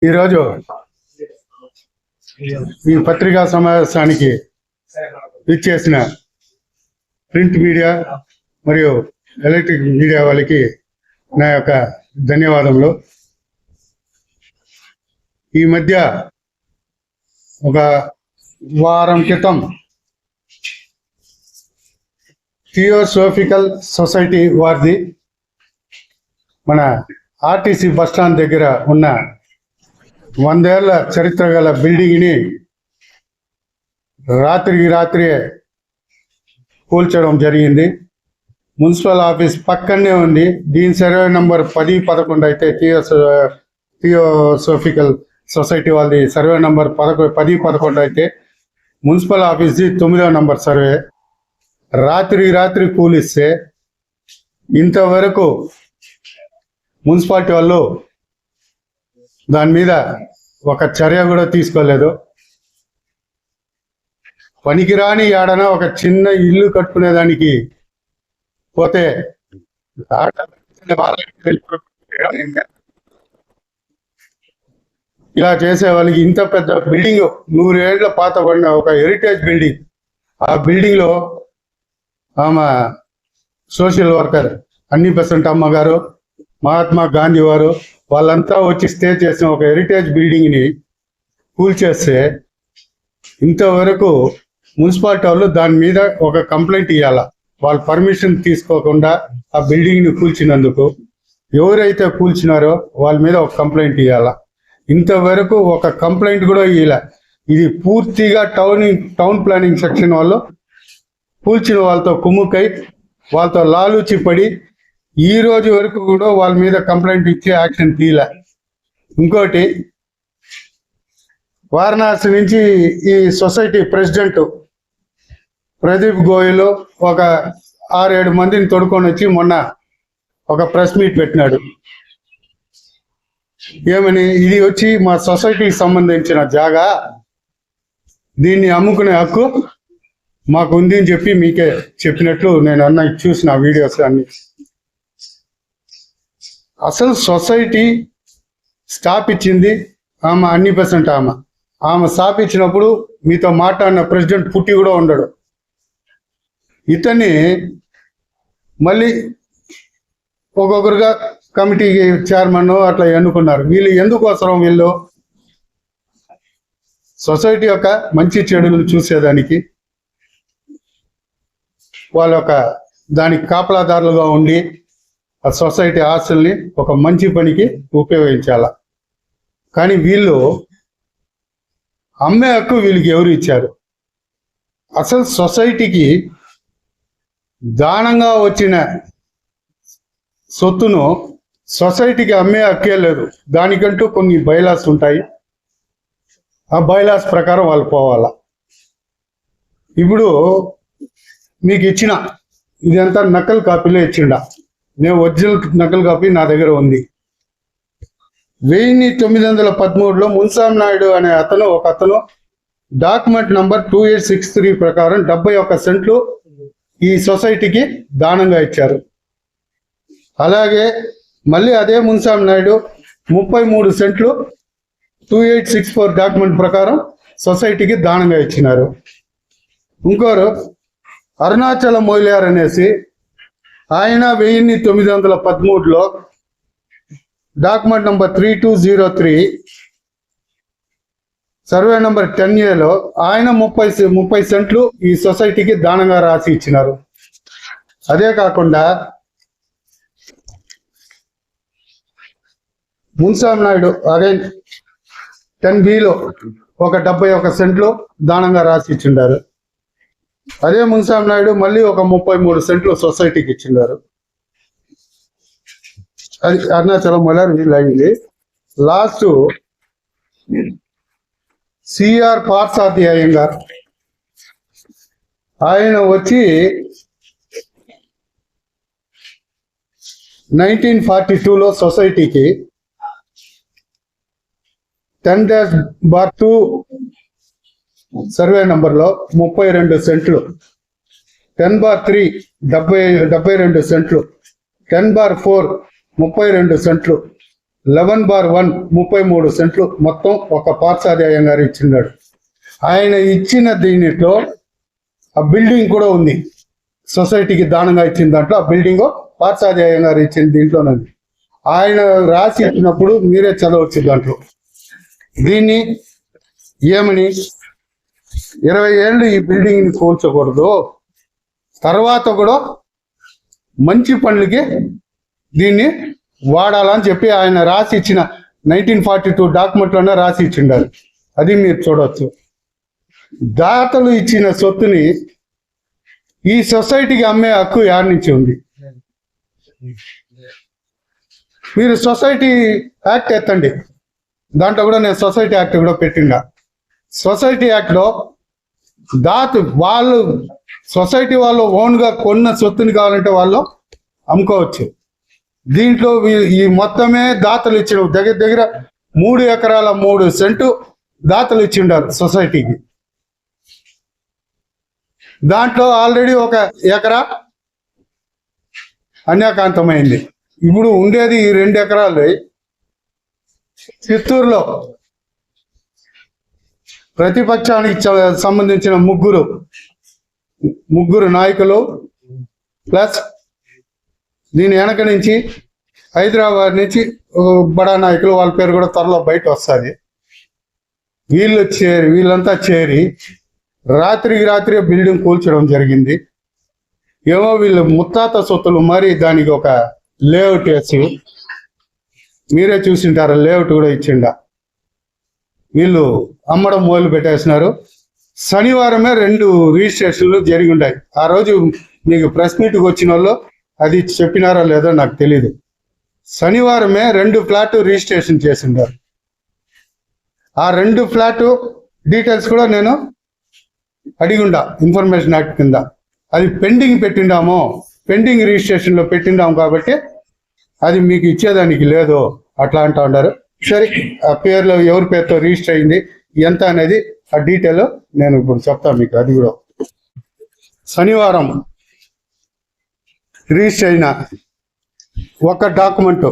ఈరోజు ఈ పత్రికా సమావేశానికి ఇచ్చేసిన ప్రింట్ మీడియా మరియు ఎలక్ట్రిక్ మీడియా వాళ్ళకి నా యొక్క ధన్యవాదములు. ఈ మధ్య ఒక వారం క్రితం థియోసోఫికల్ సొసైటీ వారిది మన ఆర్టీసీ బస్టాండ్ దగ్గర ఉన్న 100 ఏళ్ల చరిత్ర గల బిల్డింగ్ని రాత్రి కూల్చడం జరిగింది. మున్సిపల్ ఆఫీస్ పక్కనే ఉంది. దీని సర్వే నంబర్ 10-11 అయితే థియోసోఫికల్ సొసైటీ వాళ్ళది సర్వే నంబర్ 10-11 అయితే మున్సిపల్ ఆఫీస్ది 9వ నంబర్ సర్వే. రాత్రి కూలిస్తే ఇంతవరకు మున్సిపాలిటీ వాళ్ళు దాని మీద ఒక చర్య కూడా తీసుకోలేదు. పనికిరాని ఏడన ఒక చిన్న ఇల్లు కట్టుకునేదానికి పోతే ఇలా చేసే వాళ్ళకి ఇంత పెద్ద బిల్డింగ్ 100 ఏళ్ల పాత పడిన ఒక హెరిటేజ్ బిల్డింగ్, ఆ బిల్డింగ్ లో ఆమె సోషల్ వర్కర్ అన్ని% అమ్మగారు, మహాత్మా గాంధీ వారు వాళ్ళంతా వచ్చి స్టే చేసిన ఒక హెరిటేజ్ బిల్డింగ్ ని కూల్చేస్తే ఇంతవరకు మున్సిపాలిటీ వాళ్ళు దాని మీద ఒక కంప్లైంట్ ఇవ్వాల. వాళ్ళు పర్మిషన్ తీసుకోకుండా ఆ బిల్డింగ్ ని కూల్చినందుకు ఎవరైతే కూల్చినారో వాళ్ళ మీద ఒక కంప్లైంట్ ఇవ్వాల. ఇంతవరకు ఒక కంప్లైంట్ కూడా ఇవ్వాల. ఇది పూర్తిగా టౌన్ ప్లానింగ్ సెక్షన్ వాళ్ళు కూల్చిన వాళ్ళతో కుమ్ముకై వాళ్ళతో లాలూచి పడి ఈ రోజు వరకు కూడా వాళ్ళ మీద కంప్లైంట్ ఇచ్చి యాక్షన్ తీయలే. ఇంకోటి, వారణాసి నుంచి ఈ సొసైటీ ప్రెసిడెంట్ ప్రదీప్ గోయల్ ఒక 6-7 మందిని తోడుకొని వచ్చి మొన్న ఒక ప్రెస్ మీట్ పెట్టినాడు. ఏమని, ఇది వచ్చి మా సొసైటీకి సంబంధించిన జాగా, దీన్ని అమ్ముకునే హక్కు మాకు ఉంది అని చెప్పి మీకే చెప్పినట్లు నేను చూసిన వీడియోస్ అన్ని. అసలు సొసైటీ స్థాపించింది ఆమె అన్ని% ఆమె స్థాపించినప్పుడు మీతో మాట్లాడిన ప్రెసిడెంట్ పుట్టి కూడా ఉండడు. ఇతన్ని మళ్ళీ ఒక్కొక్కరుగా కమిటీకి చైర్మన్ అట్లా ఎన్నుకున్నారు. వీళ్ళు ఎందుకోసం, వీళ్ళు సొసైటీ యొక్క మంచి చెడులను చూసేదానికి, వాళ్ళ యొక్క దానికి కాపలాదారులుగా ఉండి ఆ సొసైటీ ఆస్తుల్ని ఒక మంచి పనికి ఉపయోగించాల. కానీ వీళ్ళు అమ్మే హక్కు వీళ్ళకి ఎవరు ఇచ్చారు? అసలు సొసైటీకి దానంగా వచ్చిన సొత్తును సొసైటీకి అమ్మే హక్కే లేదు. దానికంటూ కొన్ని బైలాస్ ఉంటాయి. ఆ బైలాస్ ప్రకారం వాళ్ళు పోవాలా. ఇప్పుడు మీకు ఇచ్చిన ఇదంతా నకల్ కాపీలో ఇచ్చిండా. నేను ఒరిజినల్ నకల్ కాపీ నా దగ్గర ఉంది. 1913లో మున్సాం నాయుడు అనే ఒక అతను డాక్యుమెంట్ నంబర్ 2863 ప్రకారం 71 సెంట్లు ఈ సొసైటీకి దానంగా ఇచ్చారు. అలాగే మళ్ళీ అదే మున్సాం నాయుడు 33 సెంట్లు 2864 డాక్యుమెంట్ ప్రకారం సొసైటీకి దానంగా ఇచ్చినారు. ఇంకోరు అరుణాచల మొయిలియార్ అనేసి ఆయన 1913లో document number 3203 survey number 10A ఆయన 30 సెంట్లు ఈ సొసైటీకి దానంగా రాసి ఇచ్చినారు. అదే కాకుండా మున్సాం నాయుడు అగైన్ 10Bలో ఒక 71 సెంట్లు దానంగా రాసి ఇచ్చిండారు. అదే మున్సాం నాయుడు మళ్ళీ ఒక 33 సెంట్లు సొసైటీకి ఇచ్చినారు. అది అరుణాచలం వల్ల వీళ్ళు అయింది. లాస్ట్ సిఆర్ పార్సాది అయ్యంగార్ ఆయన వచ్చి 1942లో సొసైటీకి 10-2 సర్వే నంబర్లో 32 సెంట్లు, 10/3 72 సెంట్లు, 10/4 32 సెంట్లు, 11/1 33 సెంట్లు మొత్తం ఒక పార్సాది అయ్యంగారు ఇచ్చిన్నాడు. ఆయన ఇచ్చిన దీనిలో ఆ బిల్డింగ్ కూడా ఉంది, సొసైటీకి దానంగా ఇచ్చిన దాంట్లో ఆ బిల్డింగ్ పార్సాది అయ్యంగారు ఇచ్చిన దీంట్లోనే ఉంది. ఆయన రాసి ఇచ్చినప్పుడు మీరే చదవచ్చు దాంట్లో. దీన్ని ఏమని 20 ఏళ్ళు ఈ బిల్డింగ్ ని కూల్చకూడదు, తర్వాత కూడా మంచి పనులకి దీన్ని వాడాలని చెప్పి ఆయన రాసి ఇచ్చిన 1942 డాక్యుమెంట్లోనే రాసి ఇచ్చిండారు. అది మీరు చూడవచ్చు. దాతలు ఇచ్చిన సొత్తుని ఈ సొసైటీకి అమ్మే హక్కు యాడ్ నుంచి ఉంది. మీరు సొసైటీ యాక్ట్ ఎత్తండి, దాంట్లో కూడా నేను సొసైటీ యాక్ట్ కూడా పెట్టిండా. సొసైటీ యాక్ట్ లో వాళ్ళు సొసైటీ వాళ్ళు ఓన్ గా కొన్న సొత్తుని కావాలంటే వాళ్ళు అమ్ముకోవచ్చు. దీంట్లో ఈ మొత్తమే దాతలు ఇచ్చిన దగ్గర దగ్గర 3 ఎకరాల 3 సెంటు దాతలు ఇచ్చిండారు సొసైటీకి. దాంట్లో ఆల్రెడీ 1 ఎకరా అన్యాకాంతమైంది. ఇప్పుడు ఉండేది 2 ఎకరాలు. చిత్తూరులో ప్రతిపక్షానికి సంబంధించిన ముగ్గురు నాయకులు ప్లస్ దీని వెనక నుంచి హైదరాబాద్ నుంచి బడా నాయకులు, వాళ్ళ పేరు కూడా త్వరలో బయట వస్తుంది. వీళ్ళంతా చేరి రాత్రి బిల్డింగ్ కూల్చడం జరిగింది. ఏమో వీళ్ళు ముత్తాత సొత్తులు, మరి దానికి ఒక లేఅవుట్ వేసి, మీరే చూసింటారు లేఅవుట్ కూడా ఇచ్చిండా. వీళ్ళు అమ్మడం మొదలు పెట్టేసినారు. శనివారమే 2 రిజిస్ట్రేషన్లు జరిగి ఉన్నాయి. ఆ రోజు మీకు ప్రెస్ మీట్కి వచ్చిన వాళ్ళు అది చెప్పినారో లేదో నాకు తెలీదు. శనివారమే 2 ఫ్లాట్ రిజిస్ట్రేషన్ చేసిండారు. ఆ 2 ఫ్లాట్ డీటెయిల్స్ కూడా నేను అడిగుండా ఇన్ఫర్మేషన్ యాక్ట్ కింద. అది పెండింగ్ రిజిస్ట్రేషన్లో పెట్టిండాము కాబట్టి అది మీకు ఇచ్చేదానికి లేదు అట్లా అంటూ ఉన్నారు. సరే, ఆ పేర్లో ఎవరి పేరుతో రిజిస్టర్ అయింది ఎంత అనేది ఆ డీటెయిల్ నేను ఇప్పుడు చెప్తాను మీకు. అది కూడా శనివారం రిజిస్టర్ అయిన ఒక డాక్యుమెంట్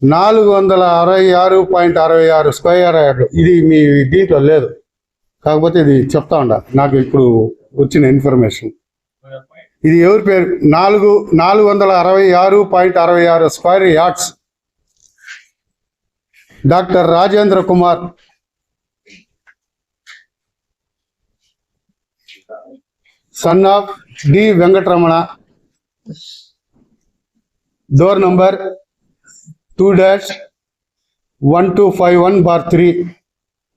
466.66 స్క్వేర్ యార్డ్. ఇది మీ దీంట్లో లేదు, కాకపోతే ఇది చెప్తా ఉండ, నాకు ఇప్పుడు వచ్చిన ఇన్ఫర్మేషన్. ఇది ఎవరి పేరు? 466.66 square yards. Doctor Rajendra Kumar, son of D Venkataramana, door number 2-1251/3,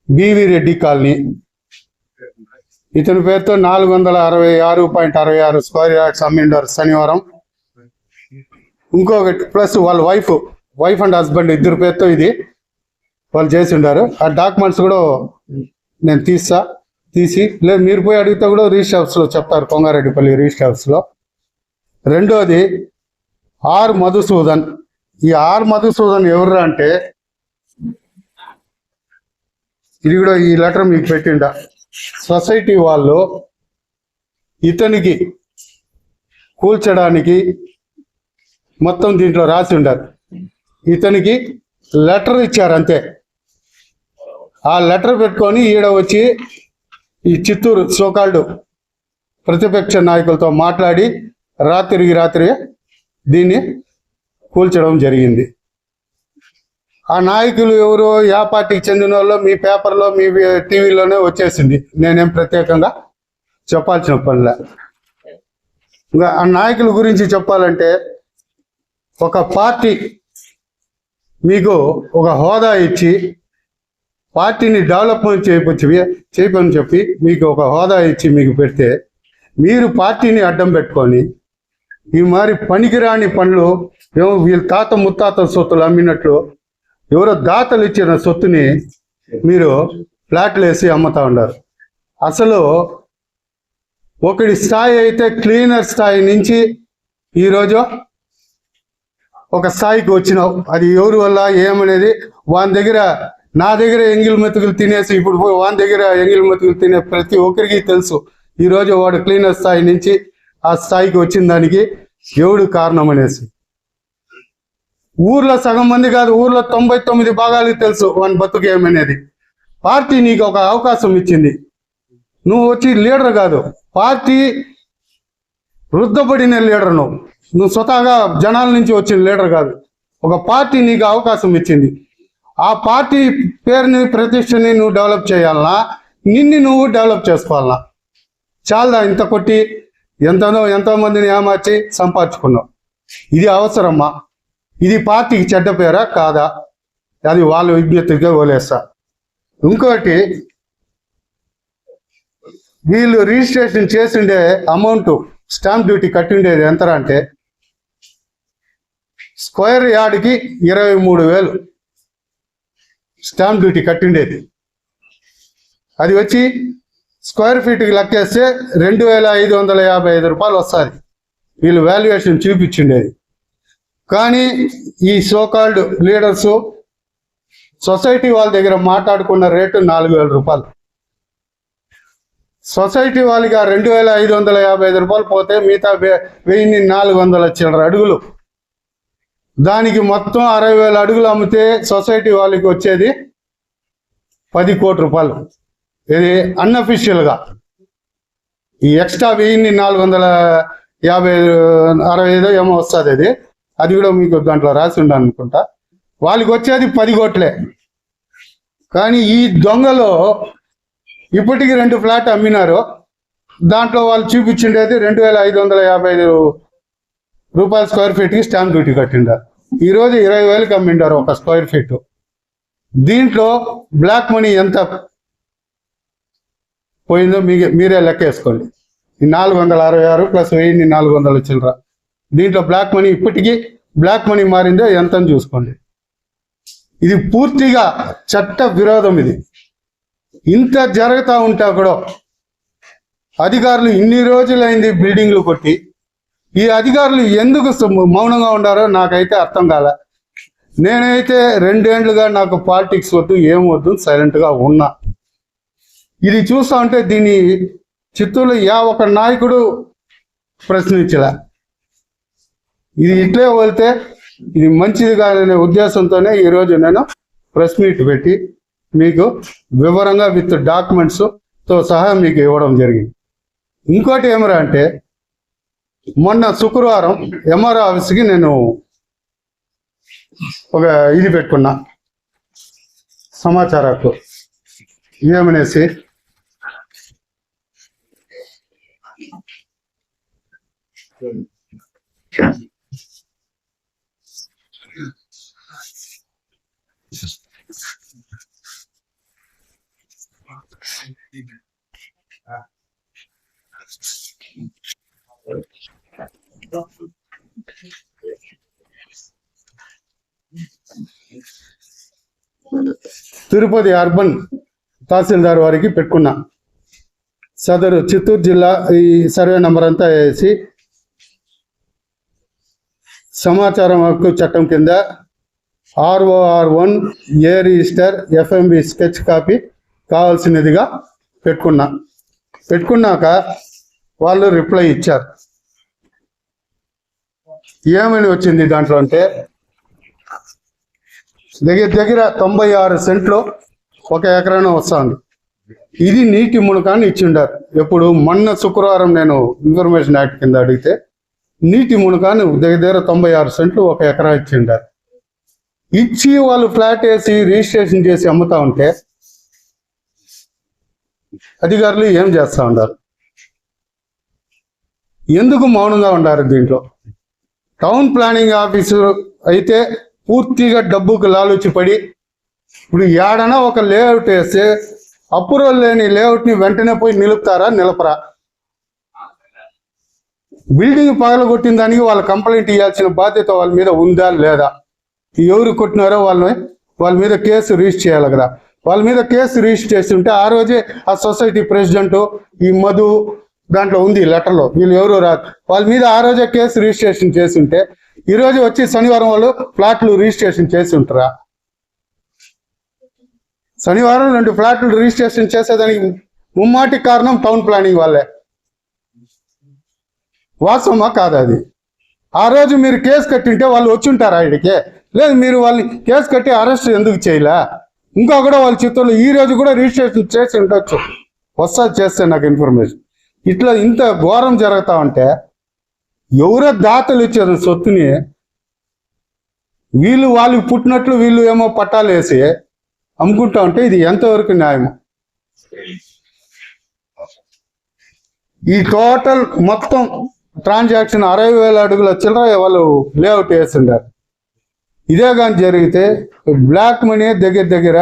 B V Reddy colony. ఇతని పేరుతో 466.66 స్క్వేర్ యార్డ్స్ అమ్మిండారు శనివారం. ఇంకొకటి ప్లస్ వాళ్ళ వైఫ్ అండ్ హస్బెండ్ ఇద్దరు పేరుతో ఇది వాళ్ళు చేసి ఉండారు. ఆ డాక్యుమెంట్స్ కూడా నేను తీసి లేదు, మీరు పోయి అడిగితే కూడా రిజిస్టర్ హౌస్లో చెప్తారు, కొంగారెడ్డిపల్లి రిజిస్టర్ హౌస్లో. రెండోది ఆర్ మధుసూదన్. ఈ ఆర్ మధుసూదన్ ఎవరు అంటే, ఇది కూడా ఈ లెటర్ మీకు పెట్టిండ. సొసైటీ వాళ్ళు ఇతనికి కూల్చడానికి మొత్తం దీంట్లో రాసి ఉండారు. ఇతనికి లెటర్ ఇచ్చారు అంతే. ఆ లెటర్ పెట్టుకొని ఈడ వచ్చి ఈ చిత్తూరు సోకాల్డ్ ప్రతిపక్ష నాయకులతో మాట్లాడి రాత్రి దీన్ని కూల్చడం జరిగింది. ఆ నాయకులు ఎవరు, యా పార్టీకి చెందిన వాళ్ళు మీ పేపర్లో మీ టీవీలోనే వచ్చేసింది, నేనేం ప్రత్యేకంగా చెప్పాల్సిన పనిలే. ఇంకా ఆ నాయకుల గురించి చెప్పాలంటే, ఒక పార్టీ మీకు ఒక హోదా ఇచ్చి పార్టీని డెవలప్మెంట్ చేయమని చెప్పి మీకు ఒక హోదా ఇచ్చి మీకు పెడితే, మీరు పార్టీని అడ్డం పెట్టుకొని ఈ మరి పనికిరాని పనులు, ఏమో వీళ్ళ తాత ముత్తాత సొత్తులు అమ్మినట్లు ఎవరో దాతలు ఇచ్చిన సొత్తుని మీరు ఫ్లాట్లు వేసి అమ్ముతా ఉన్నారు. అసలు ఒకటి స్థాయి అయితే క్లీనర్ స్థాయి నుంచి ఈరోజు ఒక స్థాయికి వచ్చినావు. అది ఎవరి వల్ల ఏమనేది వాని దగ్గర, నా దగ్గర ఎంగిల్ మెతుకులు తినేసి ఇప్పుడు వాని దగ్గర ఎంగిల్ మెతుకులు తినే ప్రతి ఒక్కరికి తెలుసు. ఈరోజు వాడు క్లీనర్ స్థాయి నుంచి ఆ స్థాయికి వచ్చిన దానికి ఎవడు కారణం అనేసి. ఊర్లో సగం మంది కాదు, ఊర్లో 99 భాగాలకు తెలుసు వాని బతుకు ఏమనేది. పార్టీ నీకు ఒక అవకాశం ఇచ్చింది, నువ్వు వచ్చి లీడర్ కాదు, పార్టీ వృద్ధపడిన లీడర్. నువ్వు స్వతహాగా జనాల నుంచి వచ్చిన లీడర్ కాదు. ఒక పార్టీ నీకు అవకాశం ఇచ్చింది, ఆ పార్టీ పేరుని ప్రతిష్టని నువ్వు డెవలప్ చేయాలన్నా, నిన్ను నువ్వు డెవలప్ చేసుకోవాలన్నా. చాలా ఇంత కొట్టి ఎంతో మందిని ఏమార్చి సంపాదించుకున్నావు. ఇది అవసరమ్మా? ఇది పార్టీకి చెడ్డ పేరా కాదా? అది వాళ్ళ విజ్ఞతగా వదిలేస్తా. ఇంకోటి, వీళ్ళు రిజిస్ట్రేషన్ చేసిండే అమౌంట్, స్టాంప్ డ్యూటీ కట్టిండేది ఎంత అంటే స్క్వేర్ యార్డ్కి 23,000 స్టాంప్ డ్యూటీ కట్టిండేది. అది వచ్చి స్క్వేర్ ఫీట్కి లెక్కేస్తే 2,555 రూపాయలు వస్తుంది. వీళ్ళు వాల్యుయేషన్ చూపించిండేది. కానీ ఈ సోకాల్డ్ లీడర్స్ సొసైటీ వాళ్ళ దగ్గర మాట్లాడుకున్న రేటు 4,000 రూపాయలు. సొసైటీ వాళ్ళకి 2,555 రూపాయలు పోతే మిగతా 1,400 చిల్లర అడుగులు. దానికి మొత్తం 60,000 అడుగులు అమ్మితే సొసైటీ వాళ్ళకి వచ్చేది 10 కోట్ల రూపాయలు. ఇది అన్అఫీషియల్గా. ఈ ఎక్స్ట్రా 1,465 ఏమో వస్తుంది. అది కూడా మీకు దాంట్లో రాసి ఉండాలి అనుకుంటా. వాళ్ళకి వచ్చేది 10 కోట్లే. కానీ ఈ దొంగలో ఇప్పటికి 2 ఫ్లాట్ అమ్మినారు. దాంట్లో వాళ్ళు చూపించిండేది 2,555 రూపాయల స్క్వేర్ ఫీట్కి స్టాంప్ డ్యూటీ కట్టిండారు. ఈరోజు 20,000కి అమ్మిండారు ఒక స్క్వేర్ ఫీట్. దీంట్లో బ్లాక్ మనీ ఎంత పోయిందో మీరే లెక్క వేసుకోండి. 466 ప్లస్ 1,400 చిల్లర. దీంట్లో బ్లాక్ మనీ ఇప్పటికీ బ్లాక్ మనీ మారిందో ఎంతని చూసుకోండి. ఇది పూర్తిగా చట్ట విరోధం. ఇది ఇంత జరుగుతూ ఉంటా కూడా అధికారులు ఇన్ని రోజులైంది బిల్డింగ్లు కొట్టి, ఈ అధికారులు ఎందుకు మౌనంగా ఉండారో నాకైతే అర్థం కాలే. నేనైతే 2 ఏళ్లుగా నాకు పాలిటిక్స్ వద్దు, ఏం వద్దు, సైలెంట్గా ఉన్నా. ఇది చూస్తా ఉంటే దీన్ని చిత్తూరులో ఒక నాయకుడు ప్రశ్నించలే. ఇది ఇట్లే వెళ్తే ఇది మంచిది కాదనే ఉద్దేశంతోనే ఈరోజు నేను ప్రెస్ మీట్ పెట్టి మీకు వివరంగా విత్ డాక్యుమెంట్స్తో సహా మీకు ఇవ్వడం జరిగింది. ఇంకోటి ఏమరా అంటే, మొన్న శుక్రవారం ఎంఆర్ఓ ఆఫీస్కి నేను ఒక ఇది పెట్టుకున్నా, సమాచారాకు ఏమనేసి తిరుపతి అర్బన్ తహసీల్దార్ వారికి పెట్టుకున్నా. సదరు చిత్తూరు జిల్లా ఈ సర్వే నంబర్ అంతా వేసి సమాచారం హక్కు చట్టం కింద ROR1 ఏ రిజిస్టర్ FMB స్కెచ్ కాపీ కావాల్సినదిగా పెట్టుకున్నాక వాళ్ళు రిప్లై ఇచ్చారు. ఏమని వచ్చింది దాంట్లో అంటే, దగ్గర 96 సెంట్లు 1 ఎకరాన వస్తుంది. ఇది నీటి మునకాన్ని ఇచ్చిండారు. ఎప్పుడు మొన్న శుక్రవారం నేను ఇన్ఫర్మేషన్ యాక్ట్ కింద అడిగితే నీటి మునకాన్ని దగ్గర 96 సెంట్లు 1 ఎకరా ఇచ్చిండారు. ఇచ్చి వాళ్ళు ఫ్లాట్ వేసి రిజిస్ట్రేషన్ చేసి అమ్ముతా ఉంటే అధికారులు ఏం చేస్తూ ఉన్నారు? ఎందుకు మౌనంగా ఉండారు? దీంట్లో టౌన్ ప్లానింగ్ ఆఫీసర్ అయితే పూర్తిగా డబ్బుకు లాలూచిపడి ఇప్పుడు ఏడనా ఒక లేఅవుట్ వేస్తే అప్రూవల్ లేని లేఅవుట్ని వెంటనే పోయి నిలపరా? బిల్డింగ్ పగలగొట్టిన దానికి వాళ్ళ కంప్లైంట్ ఇవ్వాల్సిన బాధ్యత వాళ్ళ మీద ఉందా లేదా? ఎవరు కొట్టినారో వాళ్ళ మీద కేసు రిజిస్టర్ చేయాలి కదా. వాళ్ళ మీద కేసు రిజిస్టర్ చేస్తుంటే ఆ రోజే ఆ సొసైటీ ప్రెసిడెంట్ ఈ మధు దాంట్లో ఉంది లెటర్లో, వీళ్ళు ఎవరు రాదు, వాళ్ళ మీద ఆ రోజే కేసు రిజిస్ట్రేషన్ చేస్తుంటే ఈరోజు వచ్చి శనివారం వాళ్ళు ఫ్లాట్లు రిజిస్ట్రేషన్ చేసి ఉంటారా? శనివారం 2 ఫ్లాట్లు రిజిస్ట్రేషన్ చేసేదానికి ముమ్మాటి కారణం టౌన్ ప్లానింగ్ వాళ్ళే. వాస్తవమా కాదా? అది ఆ రోజు మీరు కేసు కట్టింటే వాళ్ళు వచ్చి ఉంటారా? ఇడికే లేదు మీరు వాళ్ళు కేసు కట్టి అరెస్ట్ ఎందుకు చేయలే? ఇంకా కూడా వాళ్ళ చిత్తూరులో ఈ రోజు కూడా రిజిస్ట్రేషన్ చేసి ఉండొచ్చు, వస్తుంది చేస్తే నాకు ఇన్ఫర్మేషన్. ఇట్లా ఇంత ఘోరం జరుగుతా ఉంటే ఎవరో దాతలు ఇచ్చారు సొత్తుని, వీళ్ళు వాళ్ళకి పుట్టినట్లు వీళ్ళు ఏమో పట్టాలు వేసి అమ్ముకుంటా ఉంటే ఇది ఎంతవరకు న్యాయము? ఈ టోటల్ మొత్తం ట్రాన్సాక్షన్ 60,000 అడుగుల చిల్లర వాళ్ళు లేఅవుట్ వేస్తుండారు. ఇదే కానీ జరిగితే బ్లాక్ మనీ దగ్గర దగ్గర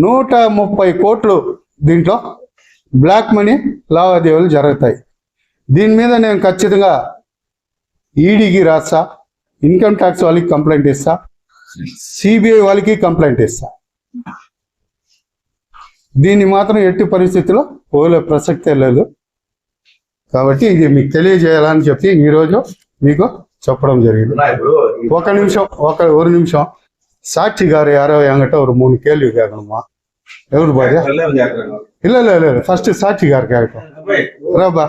130 కోట్లు దీంట్లో బ్లాక్ మనీ లావాదేవీలు జరుగుతాయి. దీని మీద నేను ఖచ్చితంగా ఈడీకి రాస్తా, ఇన్కమ్ ట్యాక్స్ వాళ్ళకి కంప్లైంట్ ఇస్తా, సిబిఐ వాళ్ళకి కంప్లైంట్ ఇస్తా. దీన్ని మాత్రం ఎట్టి పరిస్థితిలో పోలే ప్రసక్తే లేదు. కాబట్టి ఇది మీకు తెలియజేయాలని చెప్పి ఈరోజు మీకు చెప్పడం జరిగింది. ఒక నిమిషం సాక్షి గారు யாரோ என்கிட்ட ஒரு 3 கேள்வி கேட்கணுமா? ఎవరు భార్య? இல்ல ఫస్ట్ సాక్షి గారు கேட்கணும். రాబా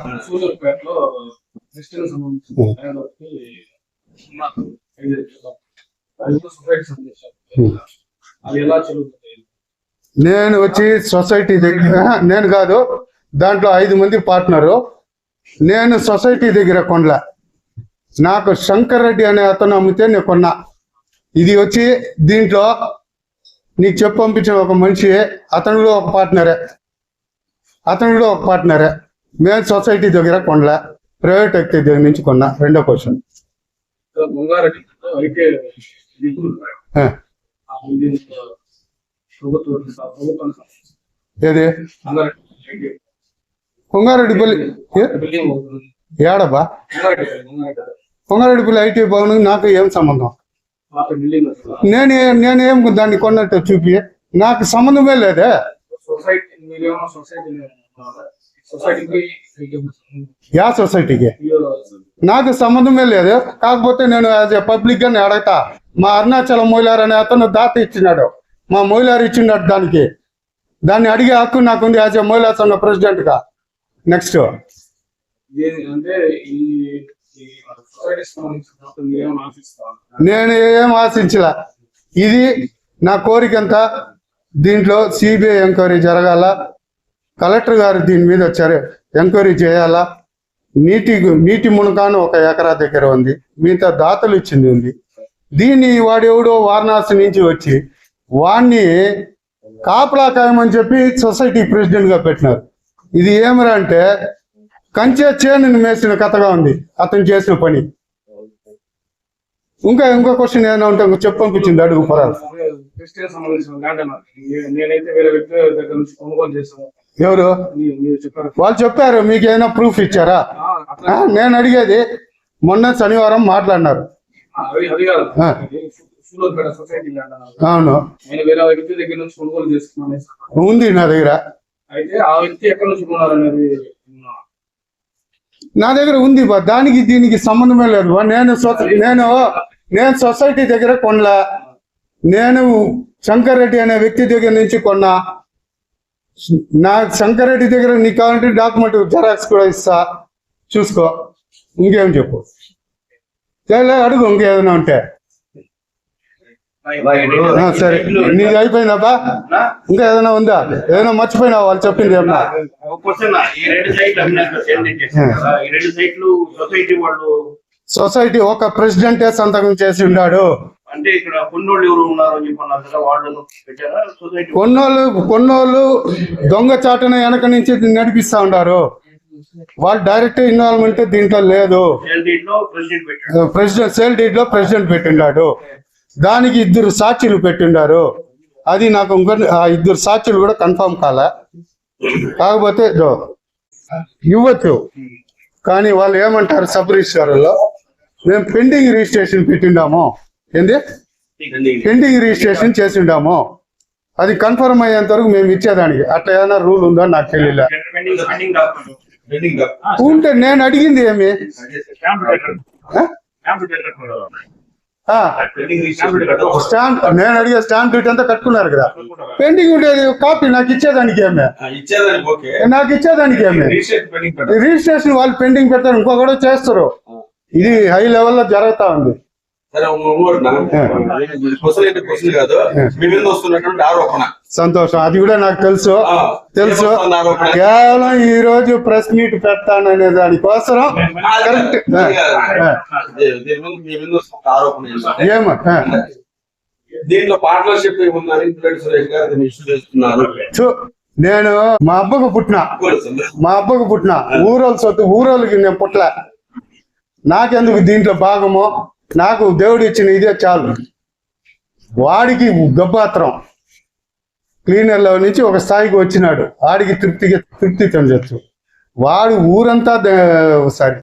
నేను వచ్చి సొసైటీ దగ్గర, నేను కాదు, దాంట్లో 5 మంది పార్ట్నరు. నేను సొసైటీ దగ్గర కొనలే, నాకు శంకర్ రెడ్డి అనే అతను అమ్మితే నేను కొన్నా. ఇది వచ్చి దీంట్లో నీకు చెప్పి పంపించిన ఒక మనిషి, అతను కూడా ఒక పార్ట్నరే. మేము సొసైటీ దగ్గర కొనలే, ప్రైవేట్ వ్యక్తి దగ్గర నుంచి కొన్నా. రెండో క్వశ్చన్, ఏది కొంగారెడ్డిపల్లి ఏడబ్బా? కొంగారెడ్డిపల్లి ఐటీ భవన్ నాకు ఏం సంబంధం? నేనేం దాన్ని కొన్నట్టు చూపి నాకు సంబంధమే లేదే. యా సొసైటీకి నాకు సంబంధమే లేదు. కాకపోతే నేను యాజ్ ఏ పబ్లిక్ గా అడగతా, మా అరుణాచలం మొయిలార్ అనే అతను దాత ఇచ్చినాడు, మా మొయిలార్ ఇచ్చినాడు, దాన్ని అడిగే హక్కు నాకుంది యాజ్ ఏ మొయిలార్ సంఘ ప్రెసిడెంట్ గా. నెక్స్ట్ నేను ఏం ఆశించలే. ఇది నా కోరిక అంతా. దీంట్లో సిబిఐ ఎంక్వైరీ జరగాల, కలెక్టర్ గారు దీని మీద వచ్చారు ఎంక్వైరీ చేయాలా. నీటి మునకాను 1 ఎకరా దగ్గర ఉంది, మిగతా దాతలు ఇచ్చింది ఉంది. దీన్ని వాడెవడో వారణాసి నుంచి వచ్చి వాణ్ణి కాపలా కాయమని చెప్పి సొసైటీ ప్రెసిడెంట్ గా పెట్టినారు. ఇది ఏమరా అంటే కంచె చేనుని మేసిన కథగా ఉంది అతను చేసిన పని. ఇంకో క్వశ్చన్ ఏదైనా ఉంటే చెప్పు పంపించింది, అడుగు పరాలు. ఎవరు వాళ్ళు చెప్పారు? మీకు ఏమైనా ప్రూఫ్ ఇచ్చారా? నేను అడిగేది, మొన్న శనివారం మాట్లాడినారు. అవును, ఉంది నా దగ్గర. నా దగ్గర ఉంది, దానికి దీనికి సంబంధమే లేదు. నేను సొసైటీ దగ్గర కొనలా, నేను శంకర్ రెడ్డి అనే వ్యక్తి దగ్గర నుంచి కొన్నా. నా శంకర్ రెడ్డి దగ్గర నీకు కావాలంటే డాక్యుమెంట్ జెరాక్స్ కూడా ఇస్తా, చూసుకో. ఇంకేం చెప్పు, అడుగు ఇంకేదైనా ఉంటే. సరే, నీది అయిపోయిందబ్బా? ఇంకా ఏదైనా ఉందా? ఏదైనా మర్చిపోయినా వాళ్ళు చెప్పింది ఏమన్నా? సొసైటీ ఒక ప్రెసిడెంటే సంతకం చేసి ఉన్నాడు. కొన్నోళ్ళు దొంగచాటున వెనక నుంచి నడిపిస్తా ఉన్నారు. వాళ్ళు డైరెక్ట్ ఇన్వాల్వ్మెంట్ దీంట్లో లేదు. సేల్ డీడ్ లో ప్రెసిడెంట్ పెట్టిండాడు, దానికి 2 సాక్షులు పెట్టిండారు. అది నాకు ఆ 2 సాక్షులు కూడా కన్ఫర్మ్ కాలే. కాకపోతే ఇవ్వచ్చు, కానీ వాళ్ళు ఏమంటారు సబ్ రిజిస్ట్రార్లో, మేము పెండింగ్ రిజిస్ట్రేషన్ పెట్టిండాము. ఏంది పెండింగ్ రిజిస్ట్రేషన్ చేసిండాము, అది కన్ఫర్మ్ అయ్యేంత వరకు మేము ఇచ్చేదానికి. అట్లా ఏదైనా రూల్ ఉందో నాకు తెలియలే. ఉంటే నేను అడిగింది ఏమి, నేను అడిగే స్టాంప్ డ్యూటీ అంతా కట్టుకున్నారు కదా. పెండింగ్ ఉండేది కాపీ నాకు ఇచ్చేదానికి ఏమే, రిజిస్ట్రేషన్ వాళ్ళు పెండింగ్ పెడతారు, ఇంకొకటి చేస్తారు. ఇది హై లెవెల్లో జరుగుతా ఉంది. సరే క్వశ్చన్ కాదు, మీ మీద వస్తున్నటువంటి ఆరోపణ. సంతోషం, అది కూడా నాకు తెలుసు. ఏమొస్తుంది ఆరోపణ? కేవలం ఈ రోజు ప్రెస్ మీట్ పెడతాననే దానికోసం కరెక్ట్. మీ మీద వస్తున్న ఆరోపణ ఏంటంటే, ఏమో దీంట్లో పార్ట్నర్షిప్ ఏముందని సురేష్ గారు దీన్ని ఇష్యూ చేస్తున్నారు. నేను మా అబ్బకు పుట్టిన ఊరోళ్ళ సొత్తు ఊరోళ్ళకి నేను పుట్ల. నాకెందుకు దీంట్లో భాగము? నాకు దేవుడు ఇచ్చిన ఇదే చాలు. వాడికి గబ్బాత్రం క్లీనర్లో నుంచి ఒక స్థాయికి వచ్చినాడు, వాడికి తృప్తి చెందొచ్చు. వాడు ఊరంతా సారీ